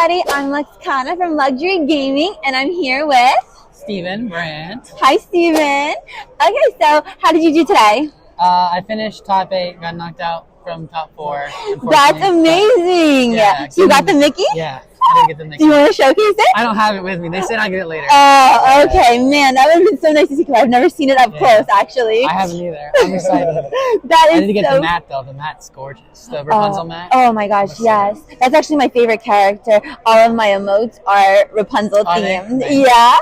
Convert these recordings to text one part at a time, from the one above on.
everybody. I'm Luxcana from Luxury Gaming, and I'm here with Steven Brandt. Hi, Steven. Okay, so how did you do today? I finished top 8, got knocked out from top 4. That's amazing. Yeah, So you got the Mickey? Yeah, I didn't get the Mickey. Do you want to showcase it? I don't have it with me. They said I'll get it later. Oh, okay. Man, that would have been so nice to see because I've never seen it up close, actually. I haven't either. I'm excited. That is I need to get the mat, though. The mat's gorgeous. The Rapunzel mat. Oh, my gosh, yes. That's actually my favorite character. All of my emotes are Rapunzel themed. Yeah.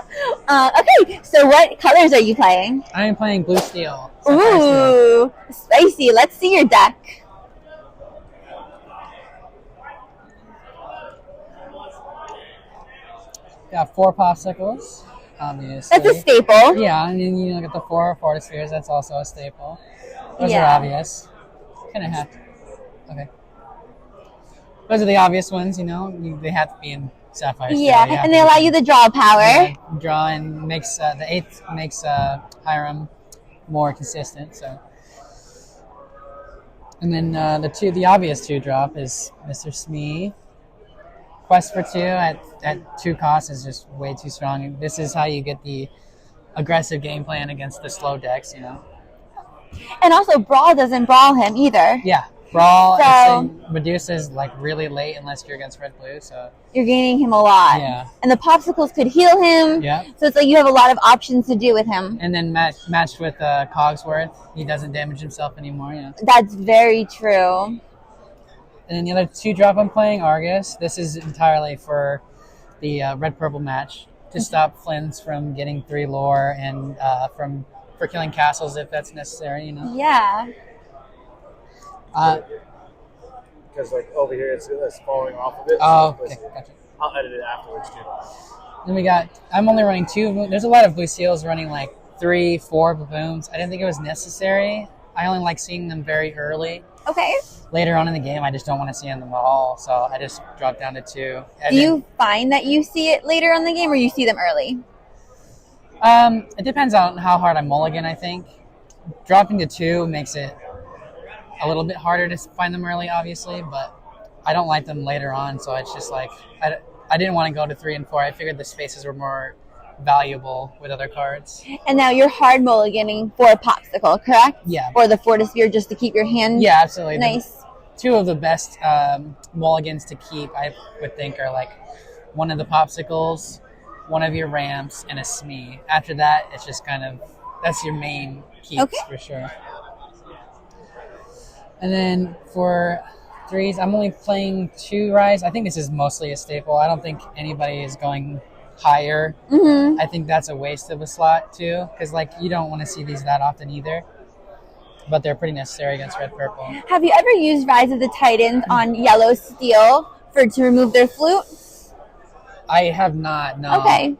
Okay, so what colors are you playing? I am playing Blue Steel. Ooh, spicy. Let's see your deck. Got 4 popsicles, obviously. That's a staple. Yeah, and then you get the 4 Fortispheres. That's also a staple. Those are obvious. Kind of have to. Okay. Those are the obvious ones, you know. They have to be in Sapphire. Yeah, and they allow you the draw power. Yeah, draw and makes the 8th makes Hiram more consistent. So, and then the obvious 2 drop is Mr. Smee. Quest for 2 at 2 costs is just way too strong. This is how you get the aggressive game plan against the slow decks, you know. And also, Brawl doesn't brawl him either. Yeah, Brawl So- reduces like really late unless you're against red blue. So You're gaining him a lot. Yeah. And the popsicles could heal him. Yeah. So it's like you have a lot of options to do with him. And then matched with Cogsworth, he doesn't damage himself anymore. Yeah. That's very true. And then the other 2 drop I'm playing Argus. This is entirely for the red-purple match to stop Flynn's from getting 3 lore and for killing castles if that's necessary, you know. Yeah. Because like over here it's falling off of it. Oh, okay, gotcha. I'll edit it afterwards too. Then I'm only running 2. There's a lot of blue seals running like 3, 4 booms. I didn't think it was necessary. I only like seeing them very early. Okay. Later on in the game, I just don't want to see them at all, so I just dropped down to 2. Do you find that you see it later in the game or you see them early? It depends on how hard I mulligan, I think. Dropping to 2 makes it a little bit harder to find them early, obviously, but I don't like them later on, so it's just like, I didn't want to go to 3 and 4. I figured the spaces were more valuable with other cards. And now you're hard mulliganing for Popsicle, correct? Yeah. Or the Fortisphere just to keep your hand Yeah, absolutely. nice. 2 of the best mulligans to keep, I would think, are like one of the Popsicles, one of your ramps, and a Smee. After that, it's just kind of, that's your main keeps for sure. And then for 3s, I'm only playing 2 Rise. I think this is mostly a staple. I don't think anybody is going higher. Mm-hmm. I think that's a waste of a slot too, because like you don't want to see these that often either. But they're pretty necessary against red purple. Have you ever used Rise of the Titans on yellow steel to remove their flute? I have not. No. Okay.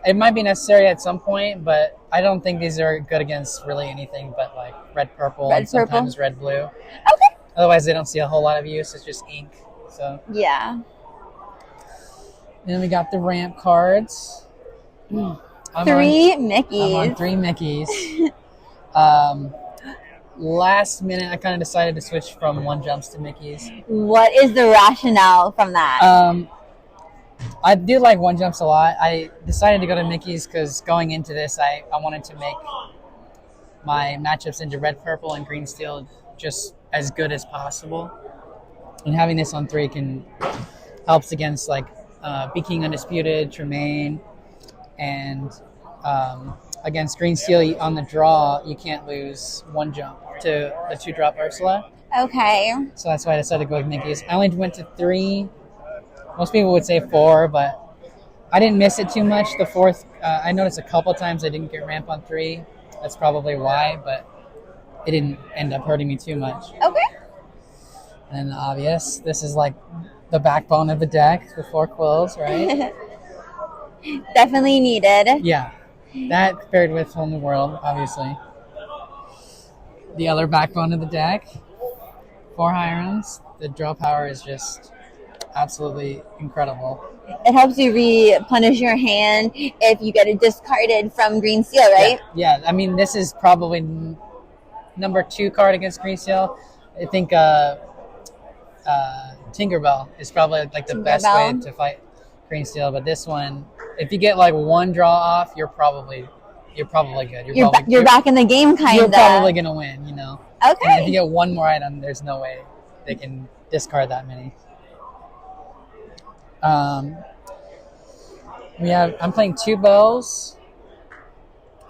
It might be necessary at some point, but I don't think these are good against really anything but like red purple and sometimes red blue. Okay. Otherwise, they don't see a whole lot of use. It's just ink. So yeah. Then we got the ramp cards. 3 Mickeys. I'm on 3 Mickeys. Last minute, I kind of decided to switch from 1 jumps to Mickeys. What is the rationale from that? I do like 1 jumps a lot. I decided to go to Mickeys because going into this, I wanted to make my matchups into red, purple, and green steel just as good as possible. And having this on 3 helps against like Be King Undisputed, Tremaine, and against green steel on the draw, you can't lose 1 jump to the 2-drop Ursula. Okay. So that's why I decided to go with Mickeys. I only went to 3. Most people would say 4, but I didn't miss it too much. The 4th, I noticed a couple times I didn't get ramp on 3. That's probably why, but it didn't end up hurting me too much. Okay. And then obvious, this is like the backbone of the deck, the 4 quills, right? Definitely needed. Yeah. That paired with Whole New World, obviously. The other backbone of the deck, 4 Hirams. The draw power is just absolutely incredible. It helps you replenish your hand if you get it discarded from green steel, right? Yeah. I mean, this is probably number 2 card against green steel. I think Tinkerbell is probably like the best way Tinkerbell. to fight green steel. But this one, if you get like one draw off, you're probably good. You're back in the game, kind You're of. probably gonna win, you know. And if Okay. you get one more item, there's no way they can discard that many. I'm playing 2 bows.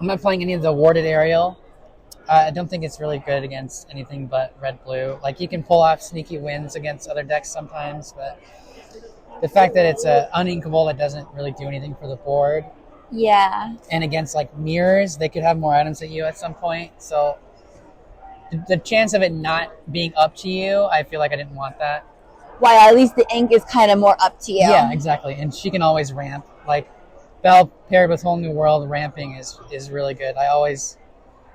I'm not playing any of the warded aerial. I don't think it's really good against anything but red-blue. Like, you can pull off sneaky wins against other decks sometimes, but the fact that it's an uninkable that doesn't really do anything for the board, Yeah. and against like mirrors, they could have more items at you at some point. So the chance of it not being up to you, I feel like I didn't want that. While at least the ink is kind of more up to you. Yeah, exactly. And she can always ramp. Like, Belle paired with Whole New World, ramping is really good.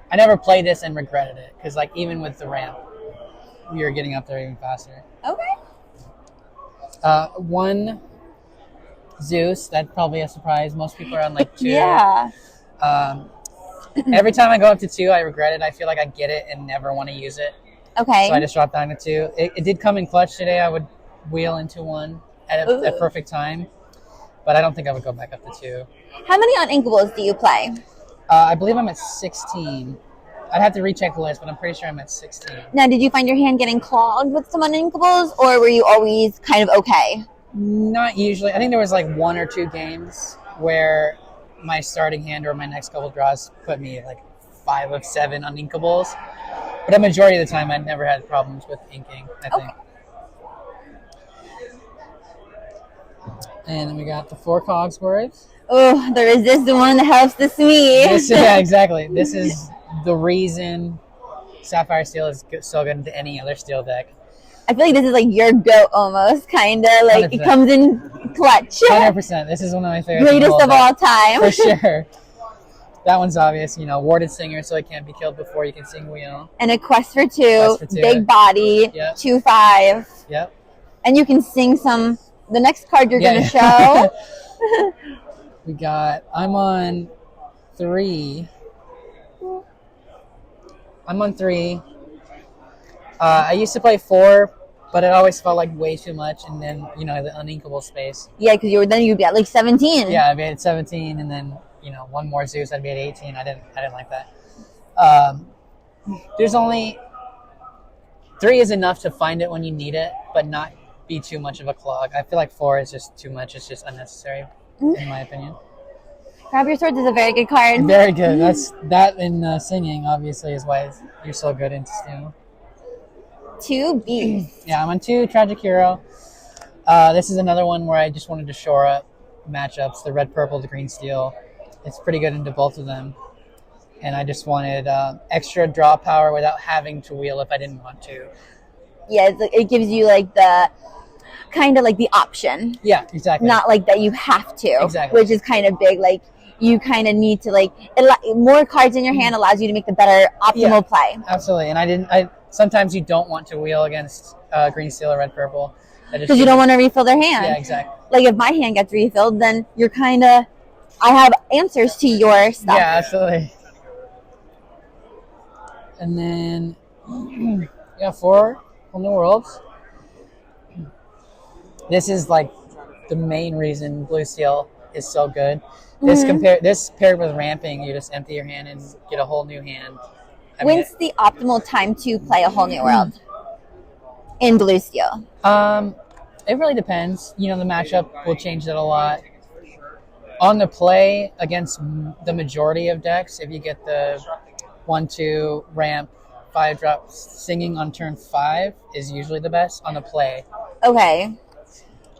I never played this and regretted it, because like even with the ramp, you're getting up there even faster. Okay. 1 Zeus, that's probably a surprise. Most people are on like 2. Yeah. Every time I go up to 2, I regret it. I feel like I get it and never want to use it. Okay. So I just dropped down to 2. It did come in clutch today. I would wheel into 1 at a perfect time, but I don't think I would go back up to 2. How many uninkables do you play? I believe I'm at 16. I'd have to recheck the list, but I'm pretty sure I'm at 16. Now, did you find your hand getting clogged with some uninkables, or were you always kind of okay? Not usually. I think there was like 1 or 2 games where my starting hand or my next couple draws put me like 5 of 7 uninkables. But a majority of the time, I'd never had problems with inking, I think. And then we got the 4 Cogsworth. Oh, the resistant one that helps the Smee. Yeah, exactly. This is the reason Sapphire Steel is so good into any other steel deck. I feel like this is like your goat almost, kind of. Like 100%. it comes in clutch. 100%. This is one of my favorites. Greatest of all time. For sure. That one's obvious. Warded singer, so it can't be killed before you can sing wheel. And a quest for 2, Quest for 2. big body, Yep. 2/5. Yep. And you can sing some. The next card you're going to show. I'm on 3. I used to play 4, but it always felt like way too much. And then, the uninkable space. Yeah, because you'd be at like 17. Yeah, I'd be at 17, and then, 1 more Zeus, I'd be at 18. I didn't like that. There's only 3 is enough to find it when you need it, but not be too much of a clog. I feel like 4 is just too much. It's just unnecessary, in my opinion. Grab Your Swords is a very good card. Very good. That in singing, obviously, is why you're so good into steel. 2 beasts. Yeah, I'm on 2 Tragic Hero. This is another one where I just wanted to shore up matchups, the red, purple, the green, steel. It's pretty good into both of them. And I just wanted extra draw power without having to wheel if I didn't want to. Yeah, it gives you like the kind of like the option. Yeah, exactly. Not like that you have to. Exactly. Which is kind of big. Like you kind of need to more cards in your hand allows you to make the better optimal play. Absolutely. And sometimes you don't want to wheel against green, steel, or red, purple. Because you don't want to refill their hand. Yeah, exactly. Like if my hand gets refilled, then you're kind of, I have answers to your stuff. Yeah, absolutely. And then, 4 Whole New Worlds. This is like the main reason blue steel is so good. This paired with ramping, you just empty your hand and get a whole new hand. When's the optimal time to play a Whole New World in blue steel? It really depends. The matchup will change that a lot. On the play against the majority of decks, if you get the 1/2 ramp 5 drops, singing on turn 5 is usually the best on the play. Okay.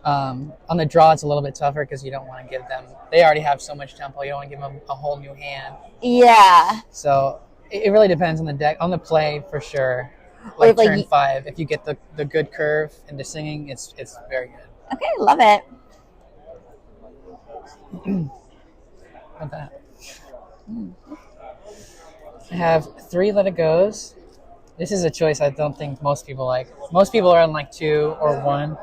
On the draw, it's a little bit tougher because you don't want to give them. They already have so much tempo. You don't want to give them a whole new hand. Yeah. So it really depends on the deck. On the play, for sure. Like turn 5, if you get the good curve into singing, it's very good. Okay, love it. Not bad. I have 3 Let It Goes. This is a choice I don't think most people like. Most people are on like 2 or 1.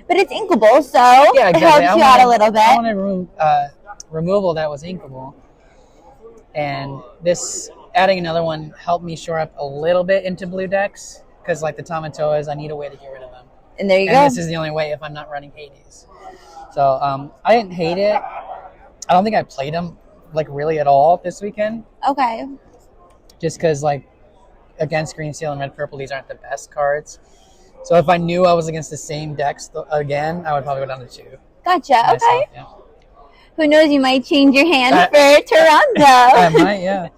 But it's inkable, so yeah, exactly. it helps you out a little bit. I want a removal that was inkable. And this, adding another one, helped me shore up a little bit into blue decks. Because like the Tamatoas, I need a way to get rid of them. And there you and go. this is the only way if I'm not running Hades. So I didn't hate it. I don't think I played them like really at all this weekend. Okay. Just because like against green, steel, and red, purple, these aren't the best cards. So if I knew I was against the same decks again, I would probably go down to 2. Gotcha. myself, Okay. yeah. Who knows? You might change your hand for Toronto. I might, yeah.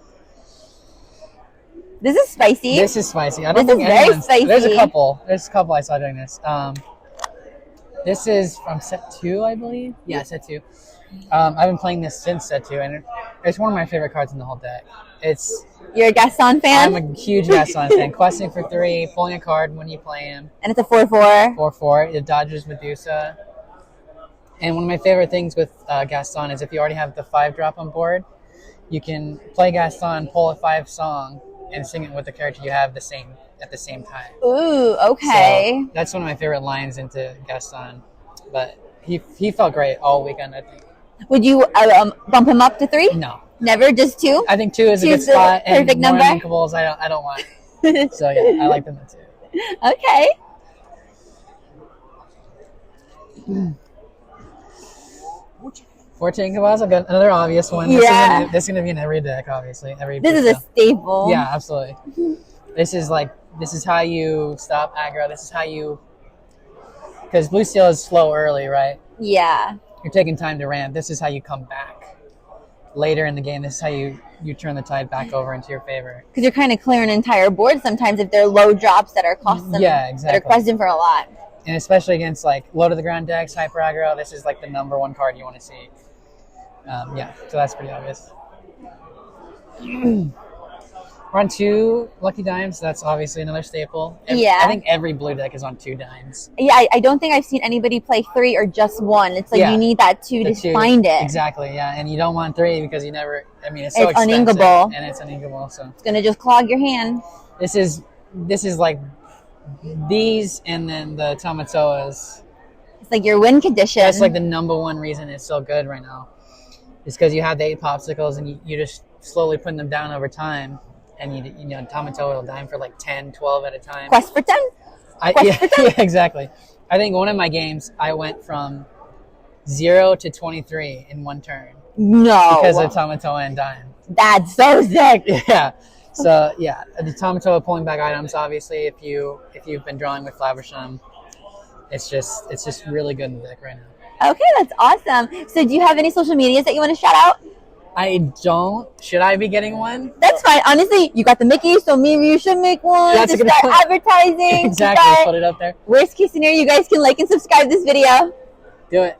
This is spicy. This is spicy. I don't This think is very anyone's... spicy. There's a couple I saw doing this. This is from set 2, I believe. Yeah, set 2. I've been playing this since set 2, and it's one of my favorite cards in the whole deck. You're a Gaston fan? I'm a huge Gaston fan. Questing for 3, pulling a card when you play him. And it's a 4/4. 4/4. It dodges Medusa. And one of my favorite things with Gaston is if you already have the 5-drop on board, you can play Gaston, pull a 5 song, and sing it with the character you have at the same time. Ooh, okay. So that's one of my favorite lines into Gaston. But he felt great all weekend, I think. Would you bump him up to 3? No. Never, just 2? I think 2 is a good Two's the spot. And perfect more number? unlinkables, I don't want. So yeah, I like them at 2. Okay. 14 Cabals, I've got another obvious one. Yeah. This is going to be in every deck, obviously. This is a staple. Yeah, absolutely. This is how you stop aggro. This is how you... Because blue steel is slow early, right? Yeah. You're taking time to ramp. This is how you come back. Later in the game, this is how you turn the tide back over into your favor. Because you're kind of clearing an entire board sometimes if they're low drops that are costing. Yeah, exactly. That are questing for a lot. And especially against like low to the ground decks, hyper aggro, this is like the number 1 card you want to see. Yeah, so that's pretty obvious. We're on 2 Lucky Dimes. That's obviously another staple. Yeah. I think every blue deck is on 2 dimes. Yeah, I don't think I've seen anybody play 3 or just 1. It's like Yeah. you need that 2 The to 2, find it. Exactly, yeah. And you don't want 3 because you never... I mean, it's so It's expensive. uninkable. And it's uninkable, so... It's going to just clog your hand. This is like these and then the Tamatoas. It's like your win condition. That's like the number 1 reason it's so good right now. It's because you have the 8 popsicles and you just slowly putting them down over time. And you know, Tamatoa will dime for like 10, 12 at a time. Quest for 10? Yeah, exactly. I think one of my games, I went from 0 to 23 in 1 turn. No. Because of Tamatoa and dime. That's so sick. Yeah. So yeah, the Tamatoa pulling back items. Obviously, if you've been drawing with Flaversham, it's just really good in the deck right now. Okay, that's awesome. So do you have any social medias that you want to shout out? I don't. Should I be getting one? That's fine. Honestly, you got the Mickey, so maybe you should make one. That's to a good start point. advertising. Exactly. Put it up there. Worst case scenario, you guys can like and subscribe this video. Do it.